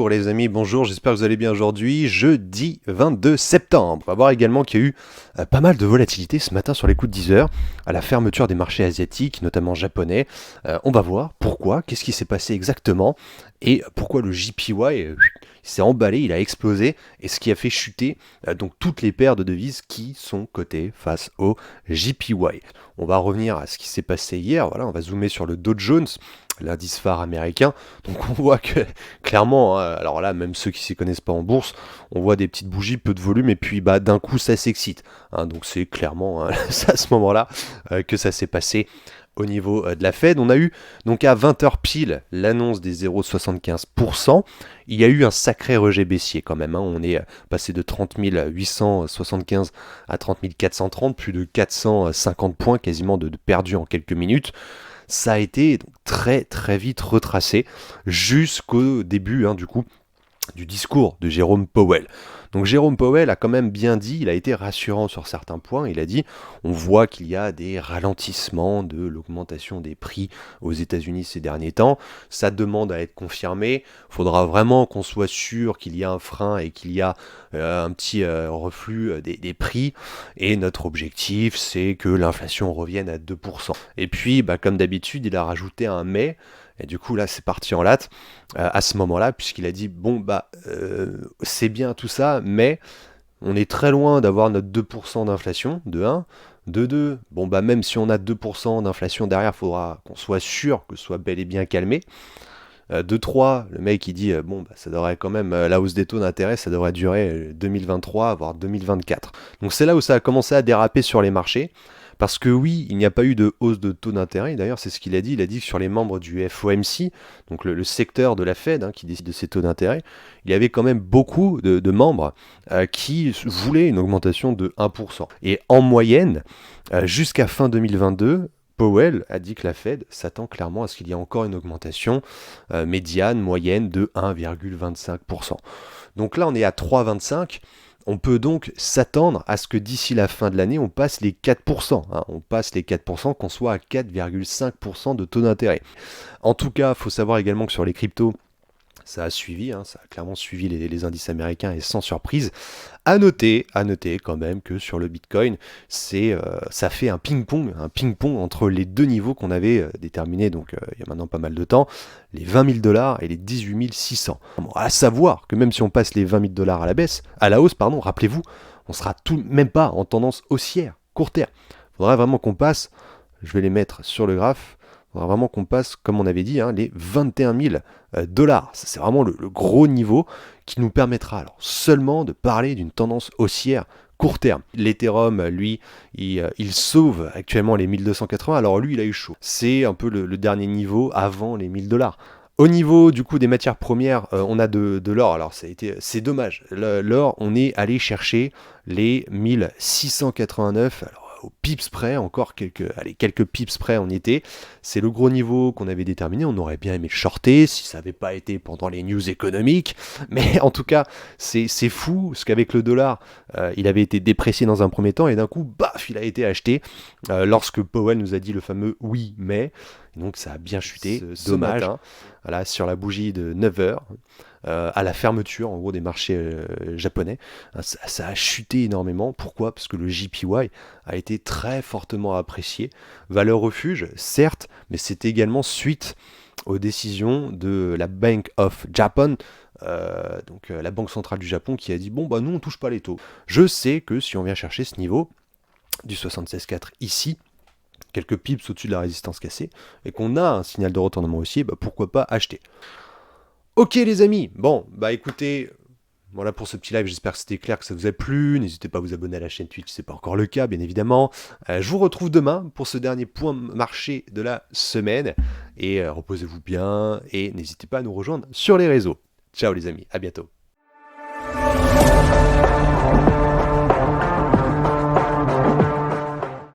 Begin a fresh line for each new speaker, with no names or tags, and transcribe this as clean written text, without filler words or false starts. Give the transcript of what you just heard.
Bonjour les amis, bonjour, j'espère que vous allez bien aujourd'hui, jeudi 22 septembre. On va voir également qu'il y a eu pas mal de volatilité ce matin sur les coups de 10 heures, à la fermeture des marchés asiatiques, notamment japonais. On va voir pourquoi, qu'est-ce qui s'est passé exactement, et pourquoi le JPY s'est emballé, il a explosé, et ce qui a fait chuter donc toutes les paires de devises qui sont cotées face au JPY. On va revenir à ce qui s'est passé hier, voilà, on va zoomer sur le Dow Jones, l'indice phare américain. Donc on voit que clairement, alors là, même ceux qui s'y connaissent pas en bourse, on voit des petites bougies, peu de volume, et puis bah d'un coup ça s'excite. Donc c'est clairement c'est à ce moment-là que ça s'est passé au niveau de la Fed. On a eu donc à 20h pile l'annonce des 0,75%. Il y a eu un sacré rejet baissier quand même. On est passé de 30 875 à 30 430, plus de 450 points quasiment de perdus en quelques minutes. Ça a été donc très très vite retracé jusqu'au début du discours de Jérôme Powell. Donc Jérôme Powell a quand même bien dit, il a été rassurant sur certains points, il a dit on voit qu'il y a des ralentissements de l'augmentation des prix aux États-Unis ces derniers temps, ça demande à être confirmé, il faudra vraiment qu'on soit sûr qu'il y a un frein et qu'il y a un petit reflux des prix, et notre objectif c'est que l'inflation revienne à 2%. Et puis comme d'habitude il a rajouté un mais, et du coup là c'est parti en latte à ce moment-là, puisqu'il a dit c'est bien tout ça, mais on est très loin d'avoir notre 2% d'inflation, de 1. De 2, même si on a 2% d'inflation derrière, il faudra qu'on soit sûr que ce soit bel et bien calmé. De 3, le mec il dit ça devrait quand même, la hausse des taux d'intérêt, ça devrait durer 2023, voire 2024. Donc c'est là où ça a commencé à déraper sur les marchés. Parce que oui, il n'y a pas eu de hausse de taux d'intérêt. D'ailleurs, c'est ce qu'il a dit. Il a dit que sur les membres du FOMC, donc le secteur de la Fed qui décide de ces taux d'intérêt, il y avait quand même beaucoup de membres qui voulaient une augmentation de 1%. Et en moyenne, jusqu'à fin 2022, Powell a dit que la Fed s'attend clairement à ce qu'il y ait encore une augmentation médiane, moyenne de 1,25%. Donc là, on est à 3,25%. On peut donc s'attendre à ce que d'ici la fin de l'année, on passe les 4%. On passe les 4%, qu'on soit à 4,5% de taux d'intérêt. En tout cas, il faut savoir également que sur les cryptos, ça a suivi, ça a clairement suivi les indices américains et sans surprise. À noter quand même que sur le Bitcoin, ça fait un ping-pong entre les deux niveaux qu'on avait déterminés donc il y a maintenant pas mal de temps, les 20 000 $ et les 18 600. À savoir que même si on passe les 20 000 $ à la hausse, rappelez-vous, on sera tout même pas en tendance haussière, court terme. Il faudrait vraiment qu'on passe, je vais les mettre sur le graphe, il faudra vraiment qu'on passe, comme on avait dit, les 21 000 $. C'est vraiment le gros niveau qui nous permettra alors seulement de parler d'une tendance haussière court terme. L'Ethereum, lui, il sauve actuellement les 1280, alors lui, il a eu chaud. C'est un peu le dernier niveau avant les 1000 $. Au niveau du coup des matières premières, on a de l'or. Alors c'est dommage. L'or, on est allé chercher les 1689. Alors, au pips près, encore quelques pips près on y était. C'est le gros niveau qu'on avait déterminé. On aurait bien aimé le shorter si ça n'avait pas été pendant les news économiques. Mais en tout cas, c'est fou, parce qu'avec le dollar, il avait été déprécié dans un premier temps et d'un coup, baf, il a été acheté lorsque Powell nous a dit le fameux oui, mais. Et donc ça a bien chuté, dommage. Matin, voilà, sur la bougie de 9h. À la fermeture en gros des marchés japonais, ça a chuté énormément. Pourquoi ? Parce que le JPY a été très fortement apprécié. Valeur refuge, certes, mais c'est également suite aux décisions de la Bank of Japan, donc la Banque centrale du Japon, qui a dit nous on touche pas les taux. Je sais que si on vient chercher ce niveau du 76,4 ici, quelques pips au-dessus de la résistance cassée, et qu'on a un signal de retournement haussier, pourquoi pas acheter. Ok les amis, écoutez, voilà pour ce petit live, j'espère que c'était clair, que ça vous a plu, n'hésitez pas à vous abonner à la chaîne Twitch si c'est pas encore le cas, bien évidemment. Je vous retrouve demain pour ce dernier point marché de la semaine, et reposez-vous bien, et n'hésitez pas à nous rejoindre sur les réseaux. Ciao les amis, à bientôt.